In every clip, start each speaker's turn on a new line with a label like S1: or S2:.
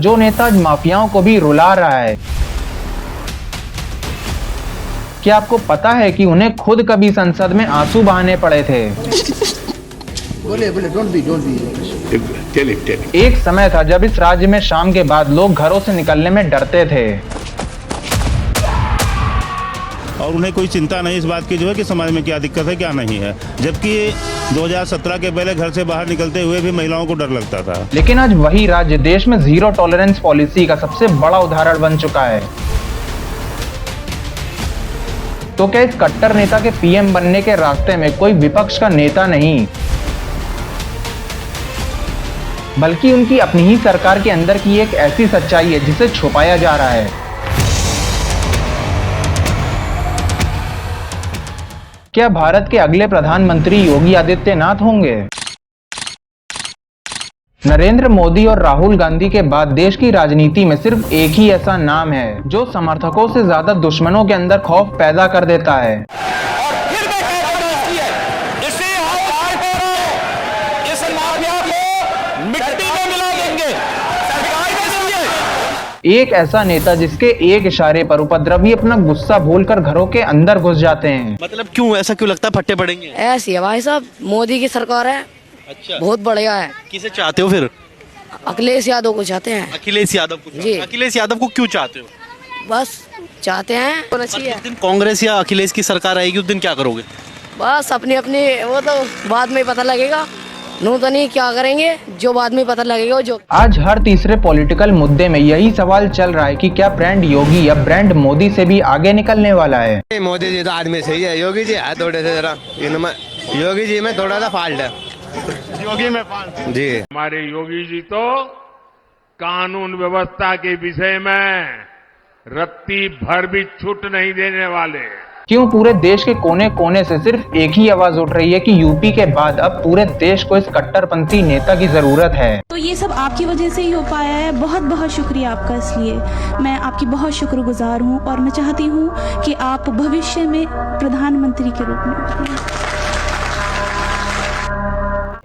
S1: जो नेता आज माफियाओं को भी रुला रहा है। क्या आपको पता है कि उन्हें खुद कभी संसद में आंसू बहाने पड़े थे?
S2: बोले डोंट बी
S1: एक समय था जब इस राज्य में शाम के बाद लोग घरों से निकलने में डरते थे
S3: और उन्हें कोई चिंता नहीं इस बात की जो है कि समाज में क्या दिक्कत है क्या नहीं है, जबकि 2017 के पहले घर से बाहर निकलते हुए भी महिलाओं को डर लगता था।
S1: लेकिन आज वही राज्य देश में जीरो टॉलरेंस पॉलिसी का सबसे बड़ा उदाहरण बन चुका है। तो क्या इस कट्टर नेता के पीएम बनने के रास्ते में कोई विपक्ष का नेता नहीं, बल्कि उनकी अपनी ही सरकार के अंदर की एक ऐसी सच्चाई है जिसे छुपाया जा रहा है? क्या भारत के अगले प्रधानमंत्री योगी आदित्यनाथ होंगे? नरेंद्र मोदी और राहुल गांधी के बाद देश की राजनीति में सिर्फ एक ही ऐसा नाम है जो समर्थकों से ज्यादा दुश्मनों के अंदर खौफ पैदा कर देता है। एक ऐसा नेता जिसके एक इशारे पर उपद्रवी अपना गुस्सा भूलकर घरों के अंदर घुस जाते हैं।
S4: मतलब क्यों, ऐसा क्यों लगता है फट्टे पड़ेंगे?
S5: ऐसी है भाई साहब, मोदी की सरकार है।
S4: अच्छा,
S5: बहुत बढ़िया है।
S4: किसे चाहते हो फिर?
S5: अखिलेश यादव को चाहते हैं।
S4: अखिलेश यादव को?
S5: जी।
S4: अखिलेश यादव को क्यों चाहते हो?
S5: बस चाहते हैं होना चाहिए।
S4: जिस दिन कांग्रेस या अखिलेश की सरकार आएगी उस दिन क्या करोगे?
S5: बस अपनी अपनी वो तो बाद में पता लगेगा, नूतनी क्या करेंगे जो बाद में पता लगेगा। जो
S1: आज हर तीसरे पॉलिटिकल मुद्दे में यही सवाल चल रहा है कि क्या ब्रांड योगी या ब्रांड मोदी से भी आगे निकलने वाला है।
S6: मोदी जी तो आदमी सही है, योगी जी है थोड़े से जरा इनमें, योगी जी में थोड़ा सा फॉल्ट है।
S7: योगी में फॉल्ट
S6: जी।
S7: हमारे योगी जी तो कानून व्यवस्था के विषय में रत्ती भर भी छूट नहीं देने वाले।
S1: क्यों पूरे देश के कोने कोने से सिर्फ एक ही आवाज उठ रही है कि यूपी के बाद अब पूरे देश को इस कट्टरपंथी नेता की जरूरत है।
S8: तो ये सब आपकी वजह से ही हो पाया है। बहुत बहुत शुक्रिया आपका, इसलिए मैं आपकी बहुत शुक्रगुजार हूँ और मैं चाहती हूँ कि आप भविष्य में प्रधानमंत्री के रूप में उभरें।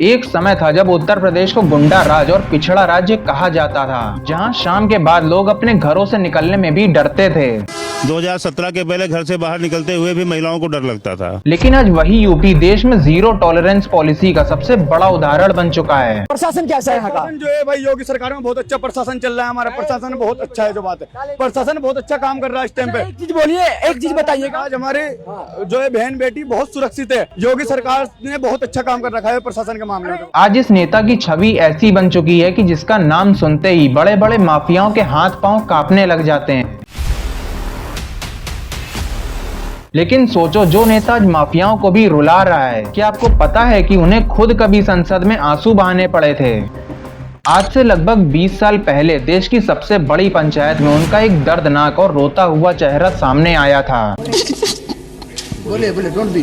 S1: एक समय था जब उत्तर प्रदेश को गुंडा राज और पिछड़ा राज्य कहा जाता था, जहां शाम के बाद लोग अपने घरों से निकलने में भी डरते थे।
S3: 2017 के पहले घर से बाहर निकलते हुए भी महिलाओं को डर लगता था।
S1: लेकिन आज वही यूपी देश में जीरो टॉलरेंस पॉलिसी का सबसे बड़ा उदाहरण बन चुका है।
S2: प्रशासन कैसा है? प्रशासन जो है भाई, योगी सरकार में बहुत अच्छा प्रशासन चल रहा है। हमारा प्रशासन बहुत अच्छा है। जो बात है, प्रशासन बहुत अच्छा काम कर रहा है इस टाइम पे। एक चीज बोलिए, एक चीज बताइएगा। आज हमारे जो है बहन बेटी बहुत सुरक्षित है। योगी सरकार ने बहुत अच्छा काम कर रखा है प्रशासन के मामले में।
S1: आज इस नेता की छवि ऐसी बन चुकी है कि जिसका नाम सुनते ही बड़े बड़े माफियाओं के हाथ पांव कांपने लग जाते हैं। लेकिन सोचो, जो नेता आज माफियाओं को भी रुला रहा है, क्या आपको पता है कि उन्हें खुद कभी संसद में आंसू बहाने पड़े थे? आज से लगभग 20 साल पहले देश की सबसे बड़ी पंचायत में उनका एक दर्दनाक और रोता हुआ चेहरा सामने आया था।
S2: बोले डोंट बी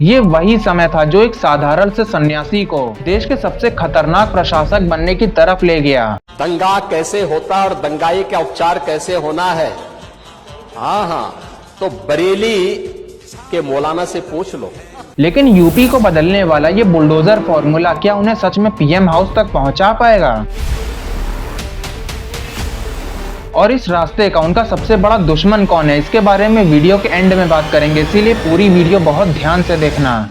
S1: ये वही समय था जो एक साधारण से सन्यासी को देश के सबसे खतरनाक प्रशासक बनने की तरफ ले गया।
S9: दंगा कैसे होता और दंगाई का उपचार कैसे होना है, हाँ, तो बरेली के मौलाना से पूछ लो।
S1: लेकिन यूपी को बदलने वाला ये बुलडोजर फॉर्मूला क्या उन्हें सच में पीएम हाउस तक पहुंचा पाएगा? और इस रास्ते का उनका सबसे बड़ा दुश्मन कौन है, इसके बारे में वीडियो के एंड में बात करेंगे, इसीलिए पूरी वीडियो बहुत ध्यान से देखना।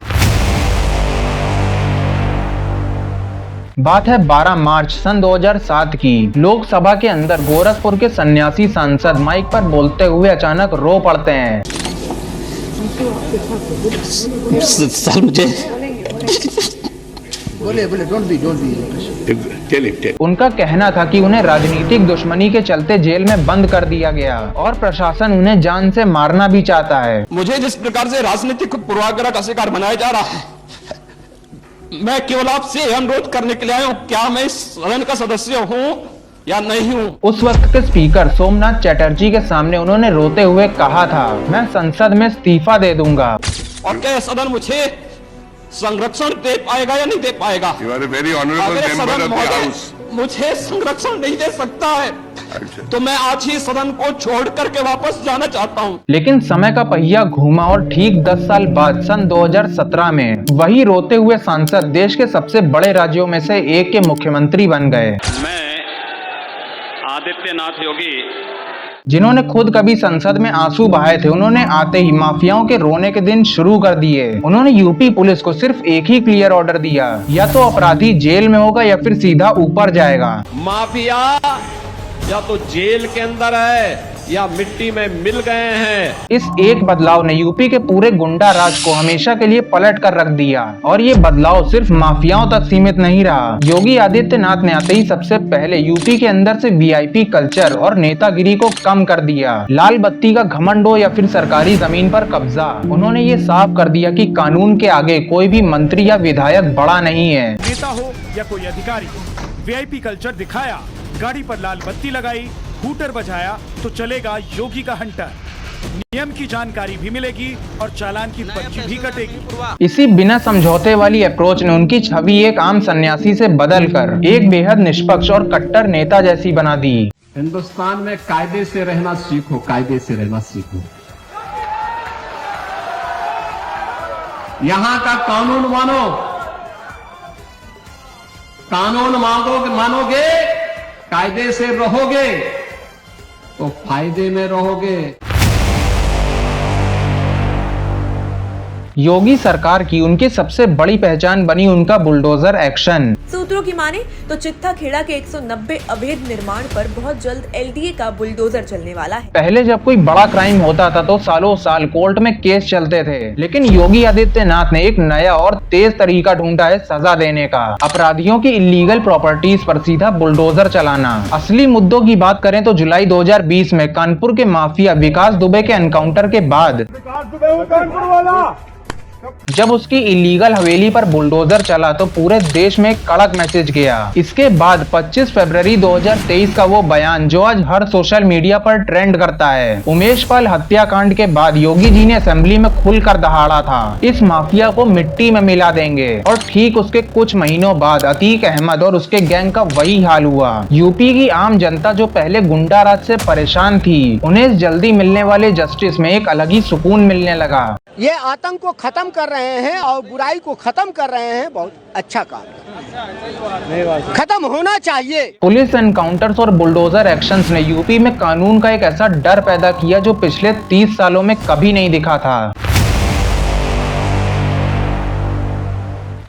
S1: बात है 12 मार्च सन 2007 की। लोकसभा के अंदर गोरखपुर के सन्यासी सांसद माइक पर बोलते हुए अचानक रो पड़ते हैं।
S4: सर मुझे
S2: बोले डोंट बी
S1: उनका कहना था कि उन्हें राजनीतिक दुश्मनी के चलते जेल में बंद कर दिया गया और प्रशासन उन्हें जान से मारना भी चाहता है।
S9: मुझे जिस प्रकार से राजनीतिक पूर्वाग्रह का शिकार बनाया जा रहा है, मैं केवल आपसे अनुरोध करने के लिए आया हूँ, क्या मैं इस सदन का सदस्य हूँ या नहीं हूँ।
S1: उस वक्त के स्पीकर सोमनाथ चटर्जी के सामने उन्होंने रोते हुए कहा था, मैं संसद में इस्तीफा दे दूंगा।
S9: और क्या सदन मुझे संरक्षण दे पाएगा या नहीं दे पाएगा? अगर सदन मुझे संरक्षण नहीं दे सकता है तो मैं आज ही सदन को छोड़ करके वापस जाना चाहता हूं।
S1: लेकिन समय का पहिया घूमा और ठीक 10 साल बाद सन 2017 में वही रोते हुए सांसद देश के सबसे बड़े राज्यों में से एक के मुख्यमंत्री बन गए।
S10: मैं
S9: आदित्यनाथ योगी
S1: जिन्होंने खुद कभी संसद में आंसू बहाए थे, उन्होंने आते ही माफियाओं के रोने के दिन शुरू कर दिए। उन्होंने यूपी पुलिस को सिर्फ एक ही क्लियर ऑर्डर दिया, या तो अपराधी जेल में होगा या फिर सीधा ऊपर जाएगा।
S9: माफिया या तो जेल के अंदर है या मिट्टी में मिल गए हैं।
S1: इस एक बदलाव ने यूपी के पूरे गुंडा राज को हमेशा के लिए पलट कर रख दिया। और ये बदलाव सिर्फ माफियाओं तक सीमित नहीं रहा। योगी आदित्यनाथ ने आते ही सबसे पहले यूपी के अंदर से वीआईपी कल्चर और नेतागिरी को कम कर दिया। लाल बत्ती का घमंड हो या फिर सरकारी जमीन पर कब्जा, उन्होंने ये साफ कर दिया कि कानून के आगे कोई भी मंत्री या विधायक बड़ा नहीं है।
S10: नेता हो या कोई अधिकारी, वीआईपी कल्चर दिखाया, गाड़ी पर लाल बत्ती लगाई, हूटर बजाया तो चलेगा योगी का हंटर। नियम की जानकारी भी मिलेगी और चालान की पर्ची भी कटेगी।
S1: इसी बिना समझौते वाली अप्रोच ने उनकी छवि एक आम सन्यासी से बदलकर एक बेहद निष्पक्ष और कट्टर नेता जैसी बना दी।
S9: हिंदुस्तान में कायदे से रहना सीखो, कायदे से रहना सीखो। यहाँ का कानून मानो, कानून मानोगे, कायदे से रहोगे तो फायदे में रहोगे।
S1: योगी सरकार की उनकी सबसे बड़ी पहचान बनी उनका बुलडोजर एक्शन।
S11: सूत्रों की माने तो चित्ता खेड़ा के 190 अवैध निर्माण पर बहुत जल्द एलडीए का बुलडोजर चलने वाला है।
S1: पहले जब कोई बड़ा क्राइम होता था तो सालों साल कोर्ट में केस चलते थे, लेकिन योगी आदित्यनाथ ने एक नया और तेज तरीका ढूंढा है सजा देने का। अपराधियों की इलीगल प्रॉपर्टीज पर सीधा बुलडोजर चलाना। असली मुद्दों की बात करें तो जुलाई 2020 में कानपुर के माफिया विकास दुबे के एनकाउंटर के बाद जब उसकी इलीगल हवेली पर बुलडोजर चला तो पूरे देश में एक कड़क मैसेज गया। इसके बाद 25 फरवरी 2023 का वो बयान जो आज हर सोशल मीडिया पर ट्रेंड करता है। उमेश पाल हत्याकांड के बाद योगी जी ने असेंबली में खुलकर दहाड़ा था, इस माफिया को मिट्टी में मिला देंगे। और ठीक उसके कुछ महीनों बाद अतीक अहमद और उसके गैंग का वही हाल हुआ। यूपी की आम जनता जो पहले गुंडा राज से परेशान थी, उन्हें इस जल्दी मिलने वाले जस्टिस में एक अलग ही सुकून मिलने लगा।
S12: ये आतंक को खत्म कर रहे हैं और बुराई को खत्म कर रहे हैं, बहुत अच्छा काम खत्म होना चाहिए।
S1: पुलिस एनकाउंटर्स और बुलडोजर एक्शंस ने यूपी में कानून का एक ऐसा डर पैदा किया जो पिछले 30 सालों में कभी नहीं दिखा था।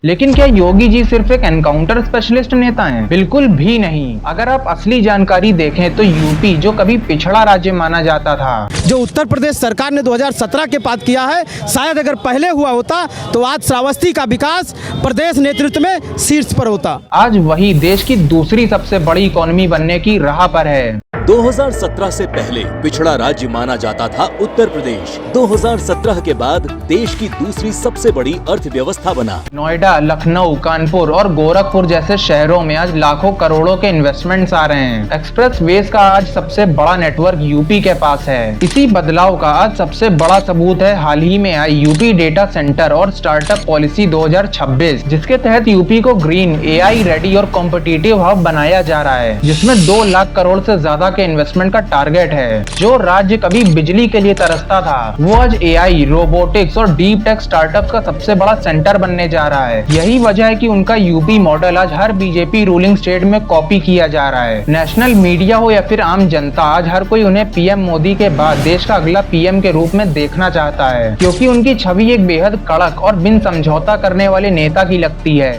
S1: लेकिन क्या योगी जी सिर्फ एक एनकाउंटर स्पेशलिस्ट नेता हैं? बिल्कुल भी नहीं। अगर आप असली जानकारी देखें तो यूपी जो कभी पिछड़ा राज्य माना जाता था,
S13: जो उत्तर प्रदेश सरकार ने 2017 के बाद किया है, शायद अगर पहले हुआ होता तो आज श्रावस्ती का विकास प्रदेश नेतृत्व में शीर्ष पर होता।
S1: आज वही देश की दूसरी सबसे बड़ी इकोनॉमी बनने की राह पर है।
S14: 2017 से पहले पिछड़ा राज्य माना जाता था उत्तर प्रदेश। 2017 के बाद देश की दूसरी सबसे बड़ी अर्थव्यवस्था बना।
S1: नोएडा, लखनऊ, कानपुर और गोरखपुर जैसे शहरों में आज लाखों करोड़ों के इन्वेस्टमेंट्स आ रहे हैं। एक्सप्रेस वेज का आज सबसे बड़ा नेटवर्क यूपी के पास है। इसी बदलाव का आज सबसे बड़ा सबूत है हाल ही में आई यूपी डेटा सेंटर और स्टार्टअप पॉलिसी 2026, जिसके तहत यूपी को ग्रीन, एआई रेडी और कॉम्पिटिटिव हब बनाया जा रहा है, जिसमें 2 लाख करोड़ से ज्यादा के इन्वेस्टमेंट का टारगेट है। जो राज्य कभी बिजली के लिए तरसता था, वो आज एआई, रोबोटिक्स और डीप टेक स्टार्टअप्स का सबसे बड़ा सेंटर बनने जा रहा है। यही वजह है कि उनका यूपी मॉडल आज हर बीजेपी रूलिंग स्टेट में कॉपी किया जा रहा है। नेशनल मीडिया हो या फिर आम जनता, आज हर कोई उन्हें पीएम मोदी के बाद देश का अगला पीएम के रूप में देखना चाहता है, क्योंकि उनकी छवि एक बेहद कड़क और बिन समझौता करने वाले नेता की लगती है।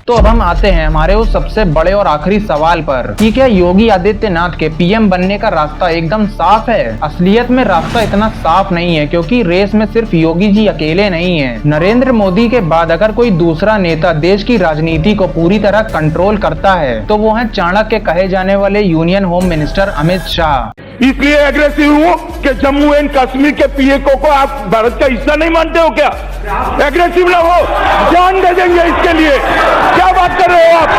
S1: तो अब हम आते हैं हमारे उस सबसे बड़े और आखिरी सवाल पर कि क्या योगी आदित्यनाथ के पीएम बनने का रास्ता एकदम साफ है? असलियत में रास्ता इतना साफ नहीं है, क्योंकि रेस में सिर्फ योगी जी अकेले नहीं हैं। नरेंद्र मोदी के बाद अगर कोई दूसरा नेता देश की राजनीति को पूरी तरह कंट्रोल करता है तो वो है चाणक्य कहे जाने वाले union home minister Amit Shah.
S15: इसलिए एग्रेसिव हूँ कि जम्मू एंड कश्मीर के पीएको को आप भारत का हिस्सा नहीं मानते हो क्या? एग्रेसिव ना हो, जान दे देंगे इसके लिए। क्या बात कर रहे हो आप?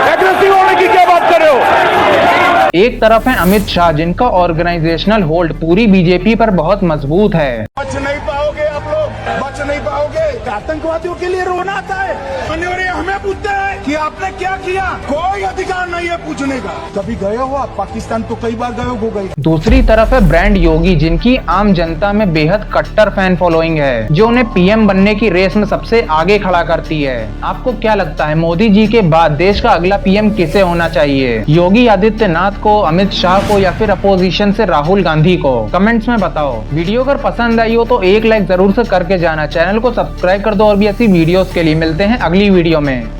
S15: एग्रेसिव होने की क्या बात कर रहे हो?
S1: एक तरफ है अमित शाह, जिनका ऑर्गेनाइजेशनल होल्ड पूरी बीजेपी पर बहुत मजबूत है।
S15: बच नहीं पाओगे आप लोग, बच नहीं पाओगे। आतंकवादियों के लिए रोना आता है, हमें पूछते हैं कि आपने क्या किया, कोई अधिकार नहीं है पूछने का। कभी गए हो आप पाकिस्तान? तो कई बार गए हो गए।
S1: दूसरी तरफ है ब्रांड योगी, जिनकी आम जनता में बेहद कट्टर फैन फॉलोइंग है, जो उन्हें पीएम बनने की रेस में सबसे आगे खड़ा करती है। आपको क्या लगता है, मोदी जी के बाद देश का अगला पीएम किसे होना चाहिए? योगी आदित्यनाथ को, अमित शाह को, या फिर अपोजिशन से राहुल गांधी को? कमेंट्स में बताओ। वीडियो अगर पसंद आई हो तो एक लाइक जरूर से करके जाना। चैनल को सब्सक्राइब कर दो और भी ऐसी वीडियोस के लिए। मिलते हैं अगली वीडियो में।